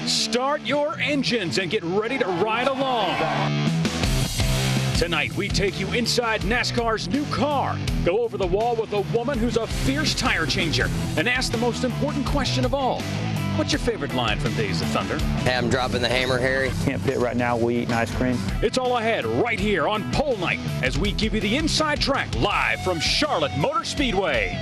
Start your engines and get ready to ride along. Tonight, we take you inside NASCAR's new car, go over the wall with a woman who's a fierce tire changer, and ask the most important question of all. What's your favorite line from Days of Thunder? Hey, I'm dropping the hammer, Harry. Can't pit right now, we eating ice cream. It's all ahead right here on Pole Night as we give you the inside track live from Charlotte Motor Speedway.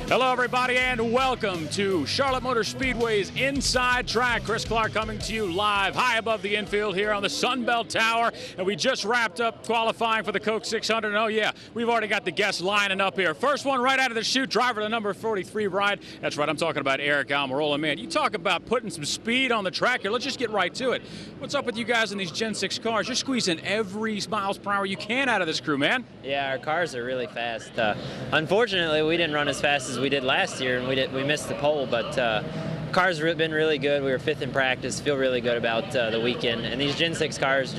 Hello, everybody, and welcome to Charlotte Motor Speedway's Inside Track. Chris Clark coming to you live high above the infield here on the Sunbelt Tower. And we just wrapped up qualifying for the Coke 600. And oh, yeah, we've already got the guests lining up here. First one right out of the chute, driver the number 43 ride. That's right, I'm talking about Eric Almirola. Man, you talk about putting some speed on the track here. Let's just get right to it. What's up with you guys in these Gen 6 cars? You're squeezing every miles per hour you can out of this crew, man. Yeah, our cars are really fast. Unfortunately, we didn't run as fast as we did last year, and we missed the pole, but cars have been really good. We were 5th in practice, feel really good about the weekend. And these Gen 6 cars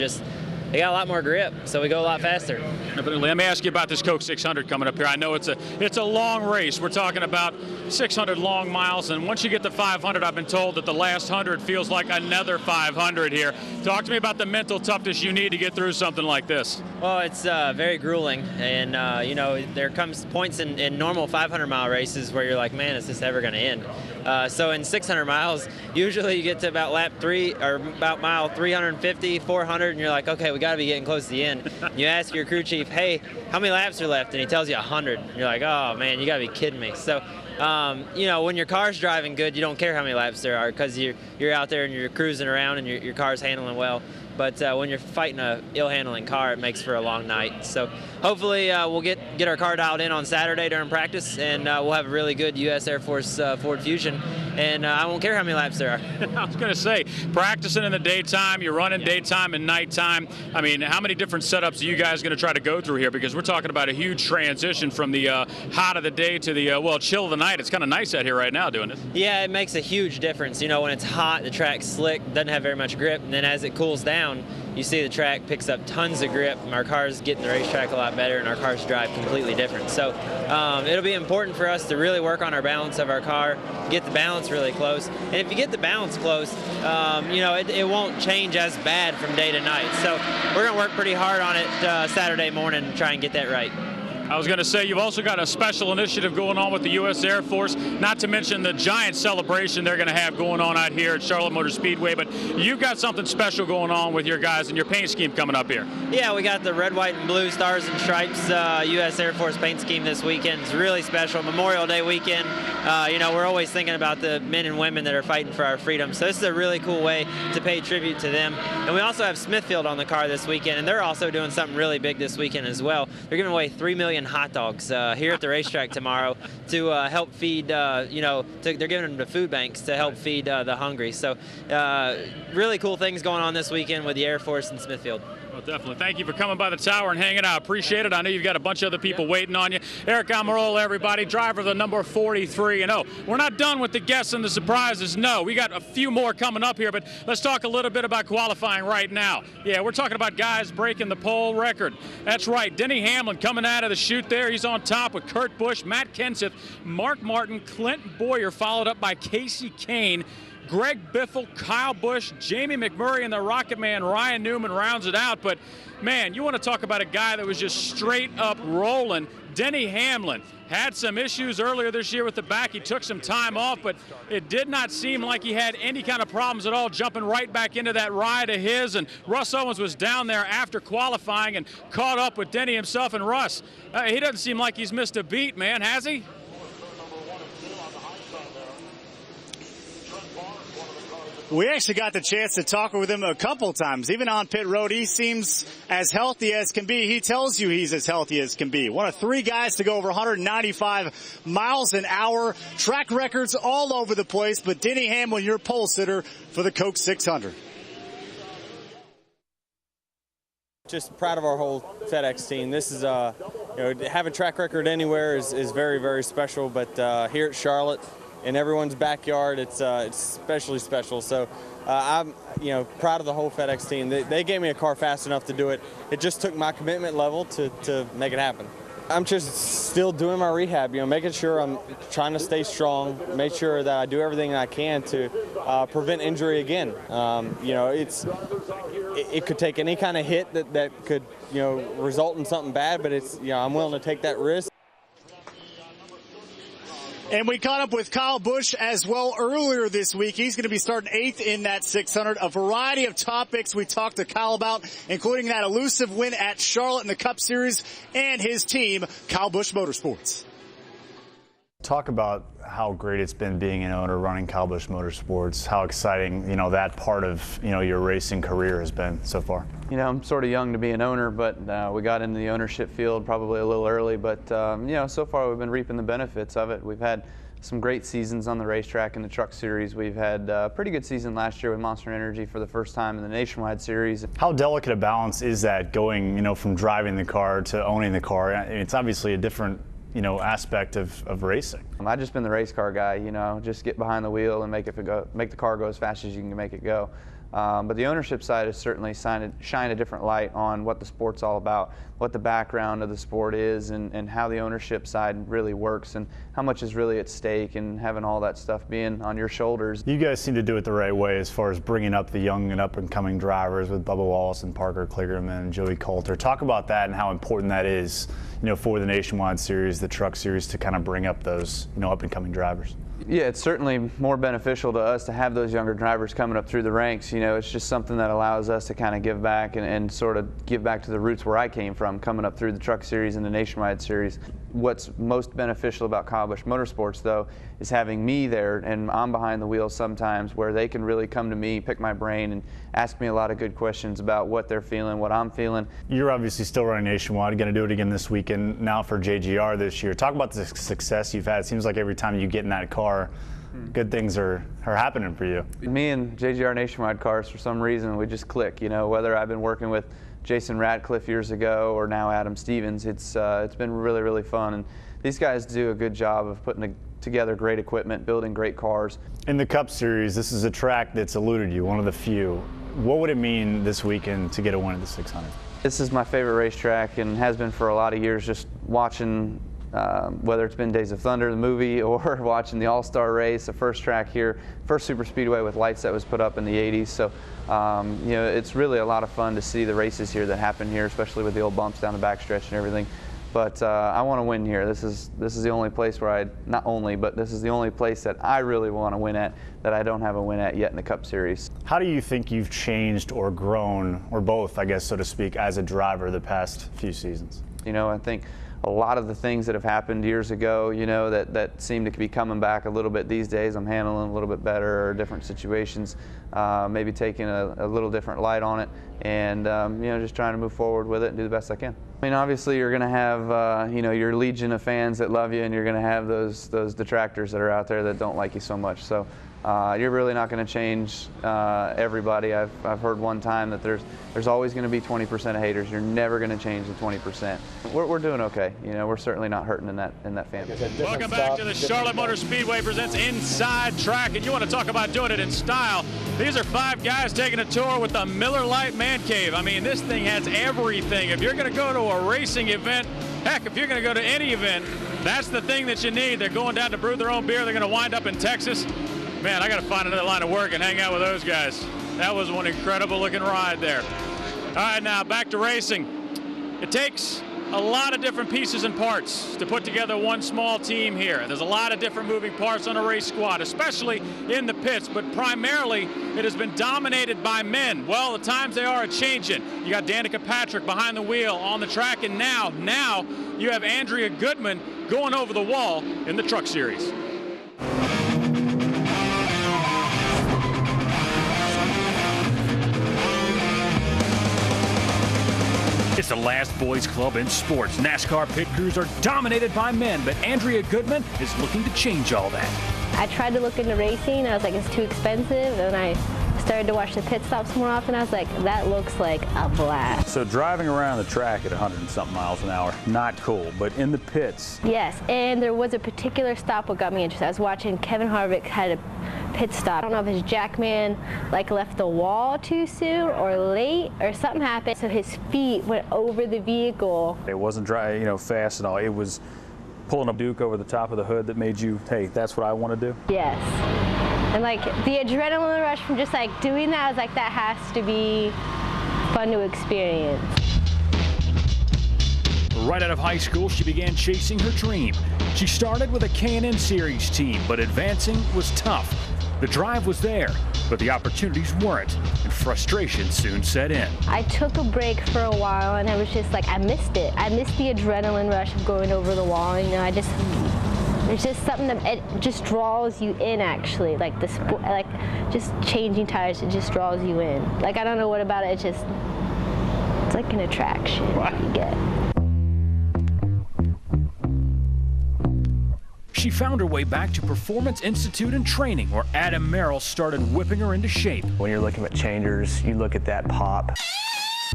they got a lot more grip, so we go a lot faster. Definitely. Let me ask you about this Coke 600 coming up here. I know it's a long race. We're talking about 600 long miles, and once you get to 500, I've been told that the last 100 feels like another 500 here. Talk to me about the mental toughness you need to get through something like this. Well, it's very grueling, and you know, there comes points in normal 500-mile races where you're like, man, is this ever going to end? So in 600 miles, usually you get to about lap 3 or about mile 350, 400, and you're like, okay, we got to be getting close to the end. You ask your crew chief, hey, how many laps are left? And he tells you 100. You're like, oh man, you got to be kidding me. So, you know, when your car's driving good, you don't care how many laps there are because you're out there and you're cruising around and your car's handling well. But when you're fighting a ill-handling car, it makes for a long night. So hopefully we'll get our car dialed in on Saturday during practice, and we'll have a really good U.S. Air Force Ford Fusion. And I won't care how many laps there are. I was going to say, practicing in the daytime, you're running daytime and nighttime. I mean, how many different setups are you guys going to try to go through here? Because we're talking about a huge transition from the hot of the day to the, well, chill of the night. It's kind of nice out here right now doing this. Yeah, it makes a huge difference. You know, when it's hot, the track's slick, doesn't have very much grip. And then as it cools down, you see the track picks up tons of grip. Our cars get in the racetrack a lot better, and our cars drive completely different. So it'll be important for us to really work on our balance of our car, get the balance really close. And if you get the balance close, you know, it won't change as bad from day to night. So we're going to work pretty hard on it Saturday morning and try and get that right. I was going to say, you've also got a special initiative going on with the U.S. Air Force, not to mention the giant celebration they're going to have going on out here at Charlotte Motor Speedway, but you've got something special going on with your guys and your paint scheme coming up here. Yeah, we got the red, white, and blue stars and stripes U.S. Air Force paint scheme this weekend. It's really special. Memorial Day weekend. You know, we're always thinking about the men and women that are fighting for our freedom, so this is a really cool way to pay tribute to them. And we also have Smithfield on the car this weekend, and they're also doing something really big this weekend as well. They're giving away 3 million hot dogs here at the racetrack tomorrow to help feed, you know, they're giving them to food banks to help feed the hungry. So really cool things going on this weekend with the Air Force in Smithfield. Well, definitely. Thank you for coming by the tower and hanging out. Appreciate it. I know you've got a bunch of other people waiting on you. Eric Almirola, everybody, driver of the number 43. And oh, we're not done with the guests and the surprises. No, we got a few more coming up here, but let's talk a little bit about qualifying right now. Yeah, we're talking about guys breaking the pole record. That's right. Denny Hamlin coming out of the chute there. He's on top with Kurt Busch, Matt Kenseth, Mark Martin, Clint Boyer, followed up by Casey Kane. Greg Biffle, Kyle Busch, Jamie McMurray, and the Rocket Man Ryan Newman rounds it out. But, man, you want to talk about a guy that was just straight up rolling. Denny Hamlin had some issues earlier this year with the back. He took some time off, but it did not seem like he had any kind of problems at all, jumping right back into that ride of his. And Russ Owens was down there after qualifying and caught up with Denny himself. And Russ, he doesn't seem like he's missed a beat, man, has he? We actually got the chance to talk with him a couple times. Even on pit road, he seems as healthy as can be. He tells you he's as healthy as can be. One of 3 guys to go over 195 miles an hour. Track records all over the place. But Denny Hamlin, your pole sitter for the Coke 600. Just proud of our whole FedEx team. This is, you know, having track record anywhere is very, very special. But here at Charlotte, in everyone's backyard, it's especially special. So I'm, you know, proud of the whole FedEx team. They gave me a car fast enough to do it. It just took my commitment level to make it happen. I'm just still doing my rehab, making sure I'm trying to stay strong, make sure that I do everything I can to prevent injury again. It could take any kind of hit that could, result in something bad, but I'm willing to take that risk. And we caught up with Kyle Busch as well earlier this week. He's going to be starting 8th in that 600. A variety of topics we talked to Kyle about, including that elusive win at Charlotte in the Cup Series and his team, Kyle Busch Motorsports. Talk about how great it's been being an owner running Kyle Busch Motorsports, how exciting, that part of, your racing career has been so far. I'm sort of young to be an owner, but we got into the ownership field probably a little early. But, so far we've been reaping the benefits of it. We've had some great seasons on the racetrack in the Truck Series. We've had a pretty good season last year with Monster Energy for the first time in the Nationwide Series. How delicate a balance is that going, from driving the car to owning the car? It's obviously a different aspect of racing. I've just been the race car guy, just get behind the wheel and make the car go as fast as you can make it go. But the ownership side has certainly shine a different light on what the sport's all about, what the background of the sport is, and how the ownership side really works, and how much is really at stake, and having all that stuff being on your shoulders. You guys seem to do it the right way as far as bringing up the young and up-and-coming drivers with Bubba Wallace and Parker Kligerman and Joey Coulter. Talk about that and how important that is, for the Nationwide Series, the Truck Series, to kind of bring up those, up-and-coming drivers. Yeah, it's certainly more beneficial to us to have those younger drivers coming up through the ranks. It's just something that allows us to kind of give back and sort of give back to the roots where I came from, coming up through the Truck Series and the Nationwide Series. What's most beneficial about Kyle Busch Motorsports, though, is having me there, and I'm behind the wheel sometimes, where they can really come to me, pick my brain, and ask me a lot of good questions about what they're feeling, what I'm feeling. You're obviously still running Nationwide, going to do it again this weekend now for JGR this year. Talk about the success you've had. It seems like every time you get in that car, good things are happening for you. Me and JGR Nationwide cars, for some reason, we just click. Whether I've been working with Jason Radcliffe years ago or now Adam Stevens, it's been really, really fun. And these guys do a good job of putting together great equipment, building great cars. In the Cup Series, this is a track that's eluded you, one of the few. What would it mean this weekend to get a win at the 600? This is my favorite racetrack and has been for a lot of years, just watching whether it's been Days of Thunder, the movie, or watching the All-Star race, the first track here, first super speedway with lights that was put up in the 80s. So, it's really a lot of fun to see the races here that happen here, especially with the old bumps down the backstretch and everything. But I want to win here. This is the only place where this is the only place that I really want to win at, that I don't have a win at yet in the Cup Series. How do you think you've changed or grown, or both, I guess, so to speak, as a driver the past few seasons? I think a lot of the things that have happened years ago, that seem to be coming back a little bit these days, I'm handling a little bit better, or different situations, maybe taking a little different light on it, and just trying to move forward with it and do the best I can. Obviously you're going to have your legion of fans that love you, and you're going to have those detractors that are out there that don't like you so much. So you're really not going to change everybody. I've heard one time that there's always going to be 20% of haters. You're never going to change the 20%. We're doing okay. We're certainly not hurting in that fan. Welcome back to the Charlotte Motor Speedway presents Inside Track, and you want to talk about doing it in style. These are 5 guys taking a tour with the Miller Lite Man Cave. This thing has everything. If you're going to go to a racing event, heck, if you're going to go to any event, that's the thing that you need. They're going down to brew their own beer. They're going to wind up in Texas. Man, I got to find another line of work and hang out with those guys. That was one incredible looking ride there. All right, now back to racing. It takes a lot of different pieces and parts to put together one small team here. There's a lot of different moving parts on a race squad, especially in the pits, but primarily it has been dominated by men. Well, the times they are changing. You got Danica Patrick behind the wheel on the track, and now you have Andrea Goodman going over the wall in the Truck Series. It's the last boys club in sports. NASCAR pit crews are dominated by men, but Andrea Goodman is looking to change all that. I tried to look into racing. I was like, it's too expensive, and I started to watch the pit stops more often, I was like, that looks like a blast. So driving around the track at 100 and something miles an hour, not cool, but in the pits. Yes, and there was a particular stop what got me interested. I was watching Kevin Harvick had a pit stop. I don't know if his jackman like left the wall too soon or late or something happened, so his feet went over the vehicle. It wasn't dry, fast at all. It was pulling a Duke over the top of the hood that made you, hey, that's what I want to do? Yes. And like the adrenaline rush from just like doing that, I was like, that has to be fun to experience. Right out of high school, she began chasing her dream. She started with a K&N Series team, but advancing was tough. The drive was there, but the opportunities weren't, and frustration soon set in. I took a break for a while, and I was just like, I missed it. I missed the adrenaline rush of going over the wall. There's just something that it just draws you in, actually. Like the sport, like just changing tires, it just draws you in. Like I don't know what about it. It's like an attraction you get. She found her way back to Performance Institute and Training, where Adam Merrill started whipping her into shape. When you're looking at changers, you look at that pop.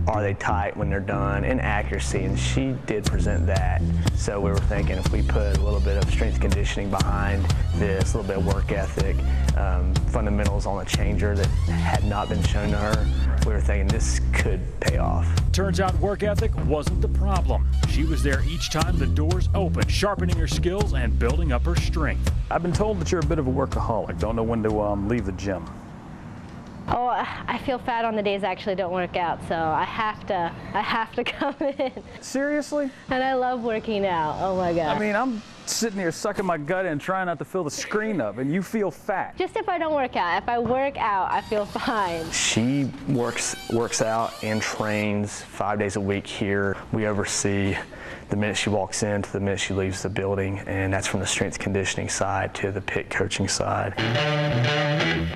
Are they tight when they're done? And accuracy, and she did present that. So we were thinking if we put a little bit of strength conditioning behind this, a little bit of work ethic, fundamentals on the changer that had not been shown to her, we were thinking this could pay off. Turns out work ethic wasn't the problem. She was there each time the doors opened, sharpening her skills and building up her strength. I've been told that you're a bit of a workaholic. Don't know when to leave the gym. Oh, I feel fat on the days I actually don't work out, so I have to come in. Seriously? And I love working out. Oh my God. I mean, I'm sitting here sucking my gut in, trying not to fill the screen up, and you feel fat. Just if I don't work out. If I work out, I feel fine. She works out and trains 5 days a week here. We oversee the minute she walks in to the minute she leaves the building, and that's from the strength conditioning side to the pit coaching side.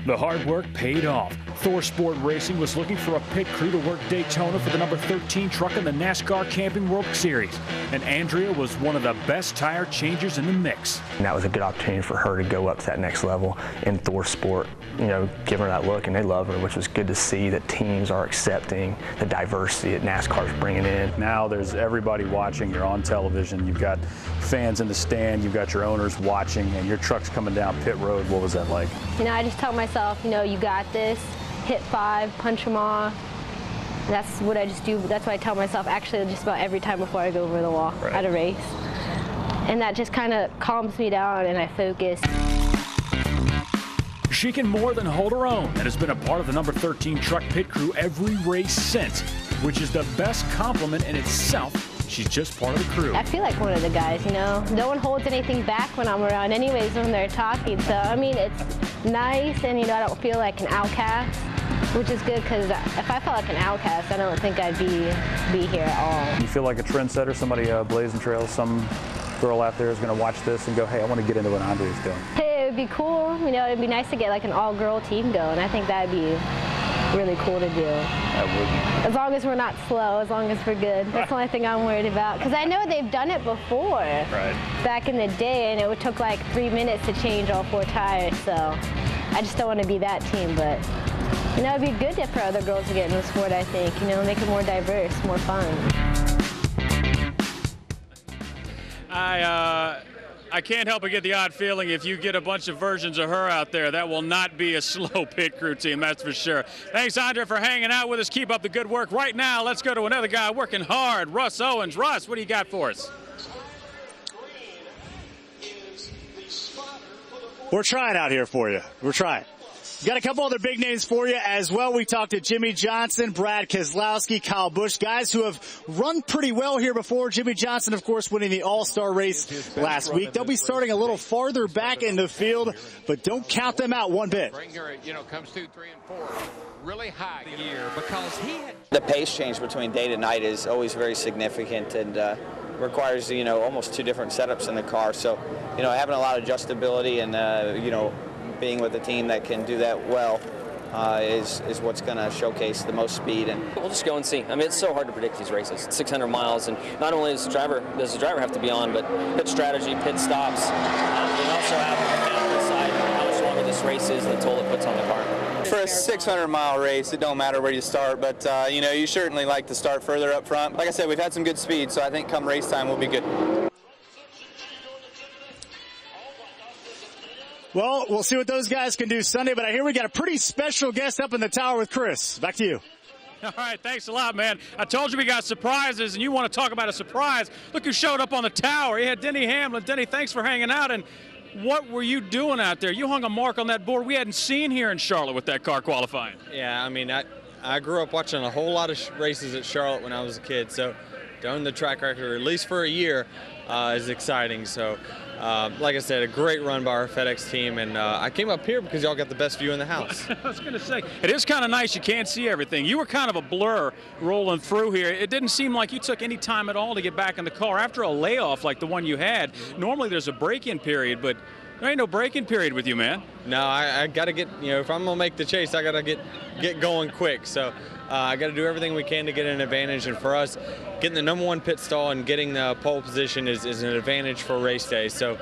The hard work paid off. Thor Sport Racing was looking for a pit crew to work Daytona for the number 13 truck in the NASCAR Camping World Series, and Andrea was one of the best tire changers in the mix. And that was a good opportunity for her to go up to that next level in Thor Sport, give her that look, and they love her, which was good to see that teams are accepting the diversity that NASCAR's bringing in. Now there's everybody watching. You're on television. You've got fans in the stand. You've got your owners watching, and your truck's coming down pit road. What was that like? I just tell myself, you got this. Hit 5, punch them off. That's what I just do. That's what I tell myself actually just about every time before I go over the wall at a race. And that just kind of calms me down and I focus. She can more than hold her own and has been a part of the number 13 truck pit crew every race since, which is the best compliment in itself. She's just part of the crew. I feel like one of the guys, No one holds anything back when I'm around anyways when they're talking. So, it's nice and, I don't feel like an outcast, which is good because if I felt like an outcast, I don't think I'd be here at all. You feel like a trendsetter, somebody blazing trails, some girl out there is going to watch this and go, hey, I want to get into what Andrea's doing. Hey, it would be cool. It'd be nice to get like an all-girl team going. I think that'd be really cool to do. That would be. As long as we're not slow, as long as we're good. That's the only thing I'm worried about. Because I know they've done it before. Right. Back in the day, and it took like 3 minutes to change all 4 tires. So I just don't want to be that team. But, it'd be good for other girls to get in the sport, I think. Make it more diverse, more fun. I can't help but get the odd feeling if you get a bunch of versions of her out there, that will not be a slow pit crew team, that's for sure. Thanks, Andrea, for hanging out with us. Keep up the good work. Right now, let's go to another guy working hard, Russ Owens. Russ, what do you got for us? We're trying out here for you. We're trying. Got a couple other big names for you as well. We talked to Jimmy Johnson, Brad Keselowski, Kyle Busch, guys who have run pretty well here before. Jimmy Johnson, of course, winning the All-Star race last week. They'll be starting a little farther back in the field, but don't count them out one bit. Comes 2, 3, and 4 really high the year because the pace change between day to night is always very significant and requires almost 2 different setups in the car. So having a lot of adjustability and being with a team that can do that well is what's going to showcase the most speed. And we'll just go and see. It's so hard to predict these races. It's 600 miles, and not only does the driver have to be on, but pit strategy, pit stops. We also have to decide how much longer this most races and the toll it puts on the car. For a 600-mile race, it don't matter where you start, but you know, you certainly like to start further up front. Like I said, we've had some good speed, so I think come race time we'll be good. Well, we'll see what those guys can do Sunday, but I hear we got a pretty special guest up in the tower with Chris. Back to you. All right, thanks a lot, man. I told you we got surprises, and you want to talk about a surprise. Look who showed up on the tower. You had Denny Hamlin. Denny, thanks for hanging out. And what were you doing out there? You hung a mark on that board we hadn't seen here in Charlotte with that car qualifying. Yeah, I mean, I grew up watching a whole lot of races at Charlotte when I was a kid, so to own the track record, at least for a year, is exciting. So, like I said, a great run by our FedEx team, and I came up here because y'all got the best view in the house. I was going to say, it is kind of nice. You can't see everything. You were kind of a blur rolling through here. It didn't seem like you took any time at all to get back in the car after a layoff like the one you had. Normally there's a break-in period, but there ain't no break-in period with you, man. No, I got to get, you know, if I'm going to make the chase, I got to get going quick. So I got to do everything we can to get an advantage. And for us, getting the number 1 pit stall and getting the pole position is an advantage for race day. So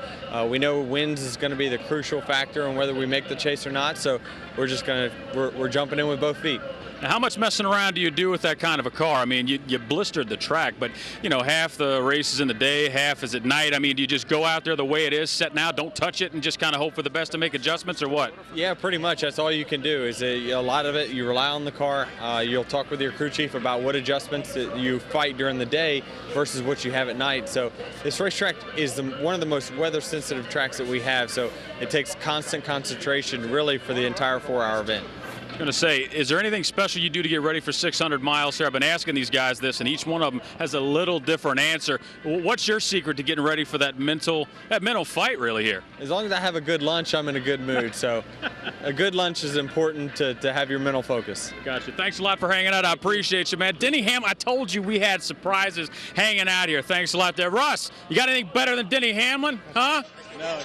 we know wins is going to be the crucial factor in whether we make the chase or not. So we're just going to, we're jumping in with both feet. Now, how much messing around do you do with that kind of a car? I mean, you blistered the track, but, you know, half the race is in the day, half is at night. I mean, do you just go out there the way it is, set now, don't touch it, and just kind of hope for the best to make adjustments, or what? Yeah, pretty much. That's all you can do. Is a lot of it, you rely on the car. You'll talk with your crew chief about what adjustments that you fight during the day versus what you have at night. So this racetrack is one of the most weather-sensitive tracks that we have, so it takes constant concentration, really, for the entire 4-hour event. I was going to say, is there anything special you do to get ready for 600 miles here? I've been asking these guys this, and each one of them has a little different answer. What's your secret to getting ready for that mental fight, really, here? As long as I have a good lunch, I'm in a good mood. So a good lunch is important to have your mental focus. Gotcha. Thanks a lot for hanging out. I appreciate you, man. Denny Hamlin, I told you we had surprises hanging out here. Thanks a lot there. Russ, you got anything better than Denny Hamlin, huh? No.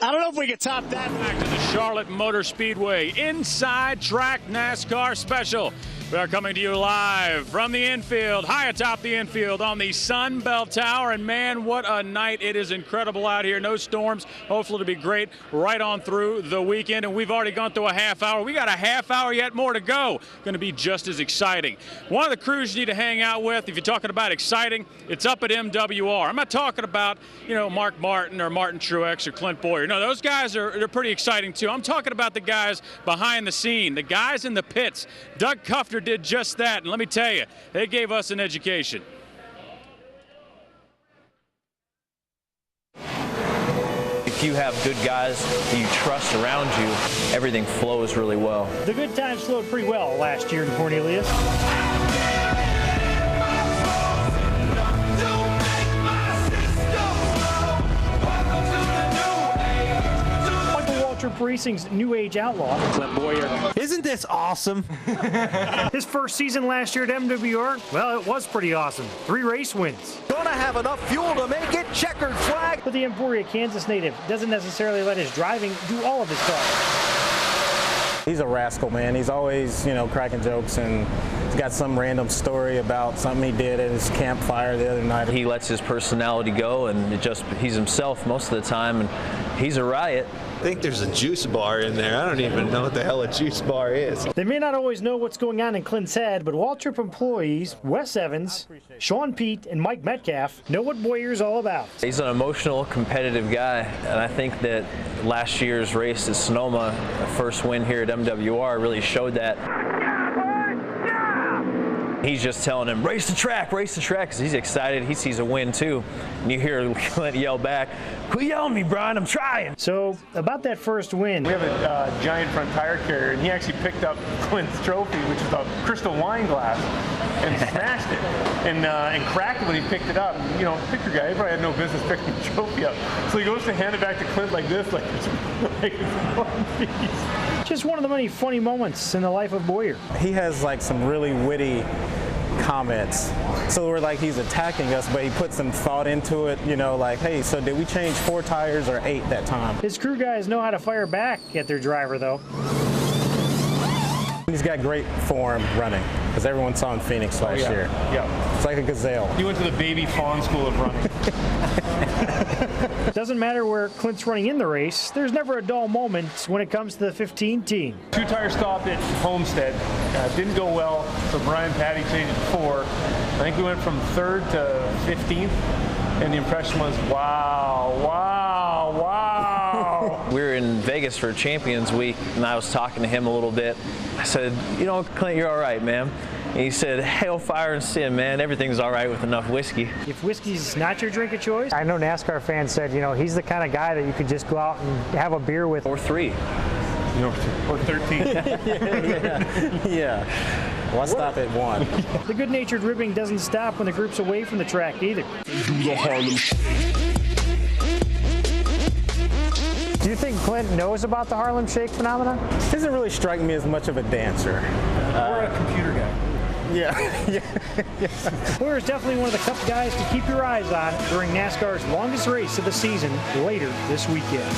I don't know if we can top that. Back to the Charlotte Motor Speedway Inside Track NASCAR Special. We are coming to you live from the infield, high atop the infield on the Sun Belt Tower. And man, what a night. It is incredible out here. No storms. Hopefully it'll be great right on through the weekend. And we've already gone through a half hour. We got a half hour yet more to go. Going to be just as exciting. One of the crews you need to hang out with, if you're talking about exciting, it's up at MWR. I'm not talking about, you know, Mark Martin or Martin Truex or Clint Boyer. No, those guys they're pretty exciting too. I'm talking about the guys behind the scene, the guys in the pits. Doug Cuffner did just that, and let me tell you, they gave us an education. If you have good guys that you trust around you, everything flows really well. The good times flowed pretty well last year in Cornelius. Racing's New Age Outlaw, Clint Boyer. Isn't this awesome? His first season last year at MWR, well, it was pretty awesome. 3 race wins. Gonna have enough fuel to make it, checkered flag. But the Emporia, Kansas native doesn't necessarily let his driving do all of his cars. He's a rascal, man. He's always, you know, cracking jokes, and he's got some random story about something he did at his campfire the other night. He lets his personality go, and he's himself most of the time, and he's a riot. I think there's a juice bar in there. I don't even know what the hell a juice bar is. They may not always know what's going on in Clint's head, but Waltrip employees Wes Evans, Sean Pete, and Mike Metcalf know what Boyer's all about. He's an emotional, competitive guy, and I think that last year's race at Sonoma, the first win here at MWR, really showed that. He's just telling him, race the track, because he's excited. He sees a win, too. And you hear Clint yell back, quit yelling at me, Brian, I'm trying. So, about that first win. We have a giant front tire carrier, and he actually picked up Clint's trophy, which is a crystal wine glass, and smashed it. And cracked it when he picked it up. And, you know, picture guy, he probably had no business picking the trophy up. So he goes to hand it back to Clint like this, like it's one piece. Just one of the many funny moments in the life of Boyer. He has like some really witty comments. So we're like, he's attacking us, but he put some thought into it, you know, like, hey, so did we change 4 tires or 8 that time? His crew guys know how to fire back at their driver, though. He's got great form running, because everyone saw him in Phoenix last year. Yeah. It's like a gazelle. He went to the baby fawn school of running. Doesn't matter where Clint's running in the race, there's never a dull moment when it comes to the 15 team. Two-tire stop at Homestead. Didn't go well, so Brian Patty changed it to 4. I think we went from 3rd to 15th, and the impression was, wow, wow, wow. We were in Vegas for Champions Week, and I was talking to him a little bit. I said, you know, Clint, you're all right, man. And he said, hellfire and sin, man. Everything's all right with enough whiskey. If whiskey's not your drink of choice, I know NASCAR fans said, you know, he's the kind of guy that you could just go out and have a beer with. Or 3. Or 13. Yeah. Well, stop at 1. The good-natured ribbing doesn't stop when the group's away from the track either. Do you think Clint knows about the Harlem Shake phenomenon? Doesn't really strike me as much of a dancer. Or a computer guy. Yeah. Boyer is definitely one of the Cup guys to keep your eyes on during NASCAR's longest race of the season later this weekend.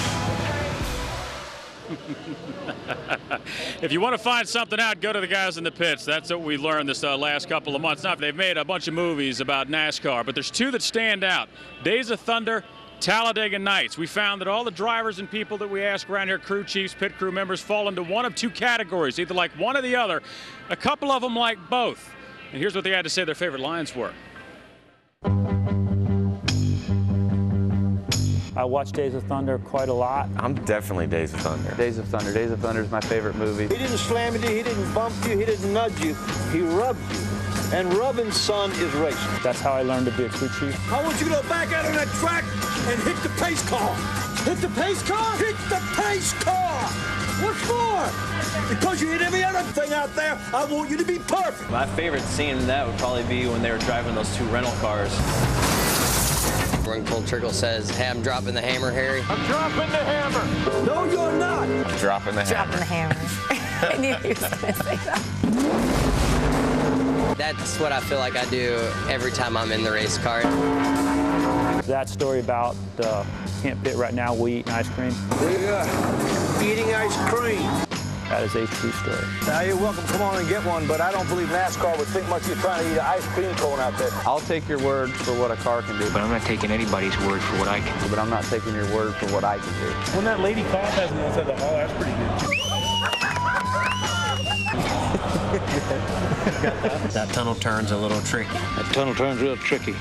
If you want to find something out, go to the guys in the pits. That's what we learned this last couple of months. Now, they've made a bunch of movies about NASCAR, but there's 2 that stand out. Days of Thunder, Talladega Nights. We found that all the drivers and people that we ask around here, crew chiefs, pit crew members, fall into one of 2 categories, either like one or the other. A couple of them like both. And here's what they had to say their favorite lines were. I watch Days of Thunder quite a lot. I'm definitely Days of Thunder. Days of Thunder. Days of Thunder is my favorite movie. He didn't slam you, he didn't bump you, he didn't nudge you. He rubbed you. And rubbing, son, is racing. That's how I learned to be a crew chief. I want you to go back out on that track and hit the pace car. Hit the pace car? Hit the pace car! What for? Because you hit every other thing out there, I want you to be perfect. My favorite scene in that would probably be when they were driving those 2 rental cars. When Cole Trickle says, hey, I'm dropping the hammer, Harry. I'm dropping the hammer. No, you're not. Dropping the hammer. Dropping the hammer. I knew he was going to say that. That's what I feel like I do every time I'm in the race car. That story about can't pit right now, we eating ice cream. Yeah, eating ice cream. That is a true story. Now, you're welcome. Come on and get one, but I don't believe NASCAR would think much of you trying to eat an ice cream cone out there. I'll take your word for what a car can do. But I'm not taking anybody's word for what I can do. But I'm not taking your word for what I can do. When that lady cough has me outside the hall, that's pretty good. That tunnel turn's a little tricky. That tunnel turn's real tricky.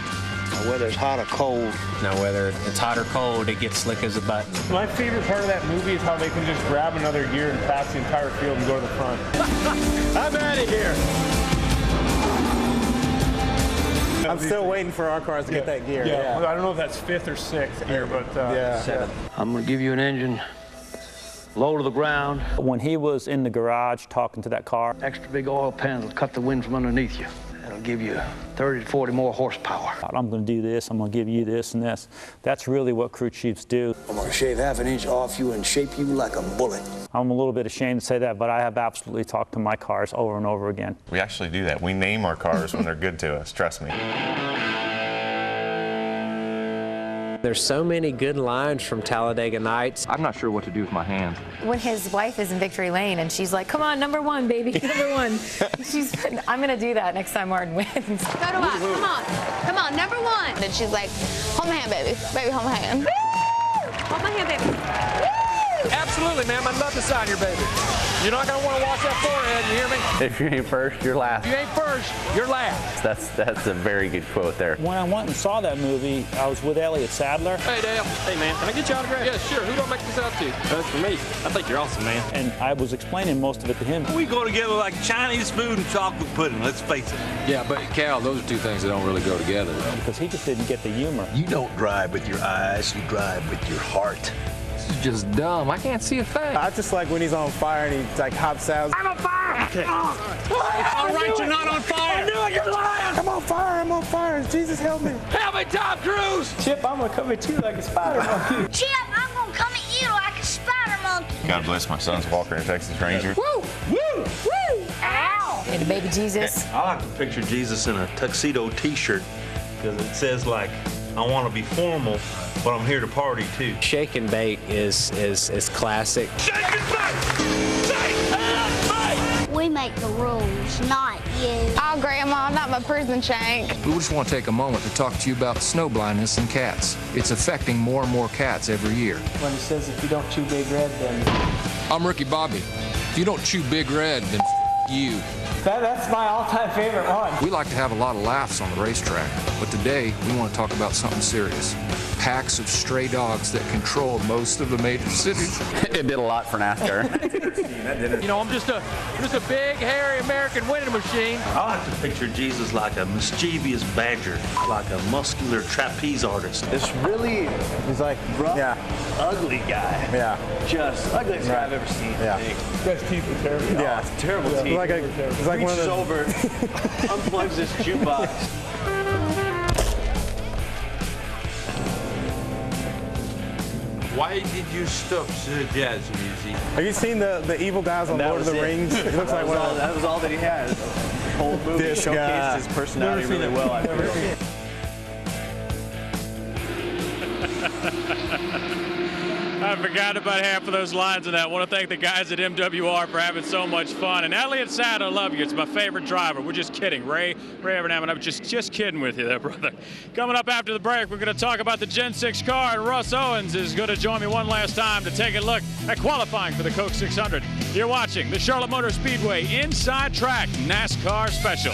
Whether it's hot or cold. Now, whether it's hot or cold, it gets slick as a button. My favorite part of that movie is how they can just grab another gear and pass the entire field and go to the front. I'm out of here. I'm still waiting for our cars to get that gear. Yeah. Well, I don't know if that's 5th or 6th gear, but 7th. I'm going to give you an engine low to the ground. When he was in the garage talking to that car, Extra big oil pan will cut the wind from underneath you. It'll give you 30 to 40 more horsepower. I'm going to do this, I'm going to give you this and this. That's really what crew chiefs do. I'm going to shave half an inch off you and shape you like a bullet. I'm a little bit ashamed to say that, but I have absolutely talked to my cars over and over again. We actually do that. We name our cars when they're good to us, trust me. There's so many good lines from Talladega Nights. I'm not sure what to do with my hands. When his wife is in victory lane and she's like, come on, number 1, baby, number 1. I'm going to do that next time Martin wins. So do I. Come on, number 1. And she's like, hold my hand, baby. Baby, hold my hand. Woo! Hold my hand, baby. Woo! Absolutely, ma'am. I'd love to sign your baby. You're not going to want to wash that forehead, you hear me? If you ain't first, you're last. If you ain't first, you're last. That's a very good quote there. When I went and saw that movie, I was with Elliott Sadler. Hey, Dale. Hey, man. Can I get your autograph? Yeah, sure. Who do I make this out to? That's for me. I think you're awesome, man. And I was explaining most of it to him. We go together like Chinese food and chocolate pudding, let's face it. Yeah, but Cal, those are 2 things that don't really go together. Because he just didn't get the humor. You don't drive with your eyes, you drive with your heart. This is just dumb. I can't see a thing. I just like when he's on fire and he like hops out. I'm on fire! Okay. All right, you're not on fire. I knew it, you're lying. I'm on fire, I'm on fire. Jesus, help me. Help me, Tom Cruise! Chip, I'm going to come at you like a spider monkey. Chip, I'm going to come at you like a spider monkey. God bless my son's Walker and Texas Ranger. Woo! Woo! Woo! Ow! And the baby Jesus. I like to picture Jesus in a tuxedo t-shirt because it says like, I want to be formal, but I'm here to party too. Shake and bake is classic. Shake and bake! Shake and bake! We make the rules, not Oh, Grandma, not my prison shank. We just want to take a moment to talk to you about snow blindness in cats. It's affecting more and more cats every year. When he says if you don't chew Big Red, then... I'm Ricky Bobby. If you don't chew Big Red, then you. That's my all-time favorite one. We like to have a lot of laughs on the racetrack, but today we want to talk about something serious. Packs of stray dogs that control most of the major cities. It did a lot for NASCAR. You know, I'm just a big, hairy American winning machine. I like to picture Jesus like a mischievous badger, like a muscular trapeze artist. This really He's like rough, yeah, ugly guy. yeah, Just ugliest guy I've ever seen. Yeah. Best teeth are terrible. yeah. It's terrible teeth. He's like one of Reaches those. over, unplugs this jukebox. Why did you stop the jazz music? Have you seen the evil guys on That Lord of was the it. Rings? It looks like one of those. That was all that he had. The whole movie This guy. showcased his personality really well, I feel. I forgot about half of those lines in that. I want to thank the guys at MWR for having so much fun. And Elliott Sad, I love you. It's my favorite driver. We're just kidding. Ray Evernham, I'm just kidding with you there, brother. Coming up after the break, we're going to talk about the Gen 6 car, and Russ Owens is going to join me one last time to take a look at qualifying for the Coke 600. You're watching the Charlotte Motor Speedway Inside Track NASCAR Special.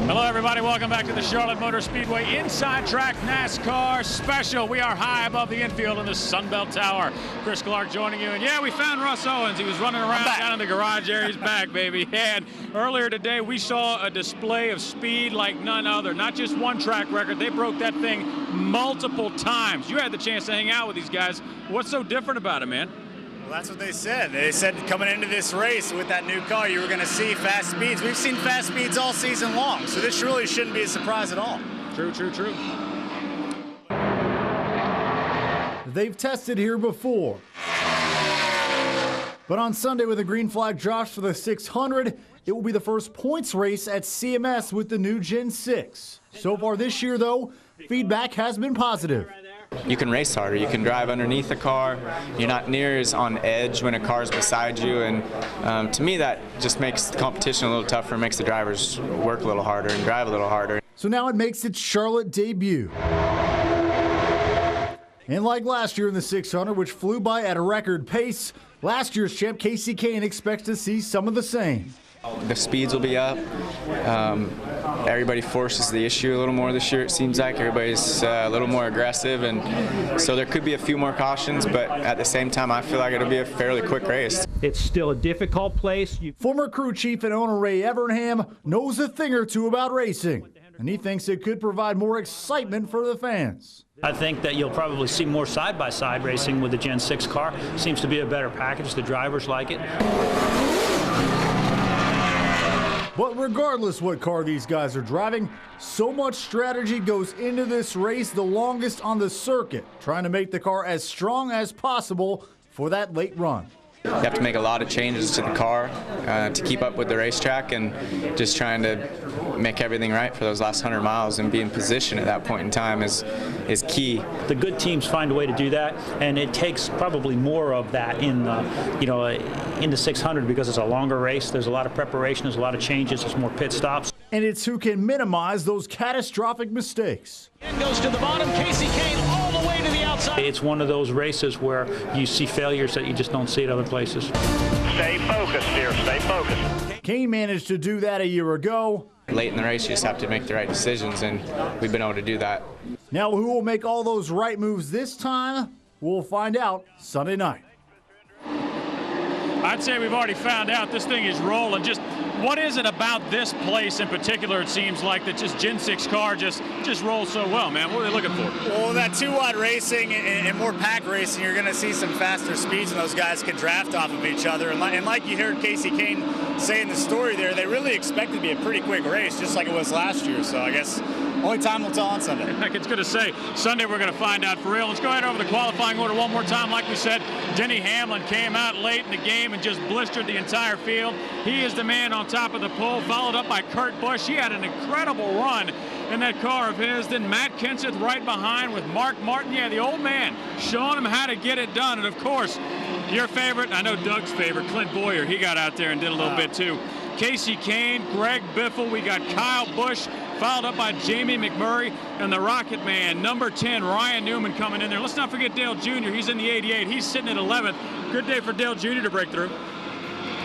Hello, everybody. Welcome back to the Charlotte Motor Speedway Inside Track NASCAR Special. We are high above the infield in the Sunbelt Tower. Chris Clark joining you. And yeah, we found Russ Owens. He was running around down in the garage area. He's back, baby. And earlier today, we saw a display of speed like none other. Not just one track record. They broke that thing multiple times. You had the chance to hang out with these guys. What's so different about it, man? Well, that's what they said. They said coming into this race with that new car, you were going to see fast speeds. We've seen fast speeds all season long, so this really shouldn't be a surprise at all. True. They've tested here before. But on Sunday with a green flag drops for the 600, it will be the first points race at CMS with the new Gen 6. So far this year, though, feedback has been positive. You can race harder. You can drive underneath the car. You're not near as on edge when a car's beside you. And to me, that just makes the competition a little tougher, makes the drivers work a little harder and drive a little harder. So now it makes its Charlotte debut. And like last year in the 600, which flew by at a record pace, last year's champ Casey Kane expects to see some of the same. The speeds will be up. Everybody forces the issue a little more this year, it seems like. Everybody's a little more aggressive, and so there could be a few more cautions, but at the same time, I feel like it'll be a fairly quick race. It's still a difficult place. Former crew chief and owner Ray Evernham knows a thing or two about racing, and he thinks it could provide more excitement for the fans. I think that you'll probably see more side-by-side racing with the Gen 6 car. Seems to be a better package. The drivers like it. But regardless what car these guys are driving, so much strategy goes into this race, the longest on the circuit, trying to make the car as strong as possible for that late run. You have to make a lot of changes to the car to keep up with the racetrack, and just trying to make everything right for those last 100 miles and be in position at that point in time is key. The good teams find a way to do that, and it takes probably more of that in the 600 because it's a longer race. There's a lot of preparation, there's a lot of changes, there's more pit stops. And it's who can minimize those catastrophic mistakes. And goes to the bottom, Casey Kane all the way to the outside. It's one of those races where you see failures that you just don't see at other places. Stay focused here, stay focused. Kane managed to do that a year ago. Late in the race, you just have to make the right decisions, and we've been able to do that. Now, who will make all those right moves this time? We'll find out Sunday night. I'd say we've already found out this thing is rolling. Just what is it about this place in particular, it seems like, that just Gen 6 car just rolls so well, man? What are they looking for? Well, that 2-wide racing and more pack racing, you're going to see some faster speeds, and those guys can draft off of each other. And like you heard Casey Kane say in the story there, they really expect it to be a pretty quick race, just like it was last year. So I guess only time will tell on Sunday. I was going to say, Sunday we're going to find out for real. Let's go ahead over the qualifying order one more time. Like we said, Denny Hamlin came out late in the game and just blistered the entire field. He is the man on top of the pole, followed up by Kurt Busch. He had an incredible run in that car of his. Then Matt Kenseth right behind with Mark Martin. Yeah, the old man showing him how to get it done. And of course, Your favorite, I know Doug's favorite, Clint Boyer. He got out there and did a little bit too. Casey Kane, Greg Biffle, we got Kyle Busch, followed up by Jamie McMurray, and the Rocket Man, number 10, Ryan Newman coming in there. Let's not forget Dale Jr. He's in the 88. He's sitting at 11th. Good day for Dale Jr. to break through.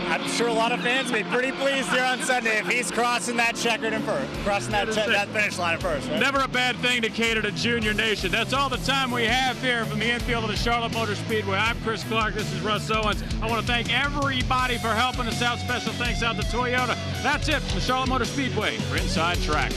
I'm sure a lot of fans will be pretty pleased here on Sunday if he's crossing that checkered in first, crossing that finish line in first. Right? Never a bad thing to cater to Junior Nation. That's all the time we have here from the infield of the Charlotte Motor Speedway. I'm Chris Clark. This is Russ Owens. I want to thank everybody for helping us out. Special thanks out to Toyota. That's it from the Charlotte Motor Speedway for Inside Track.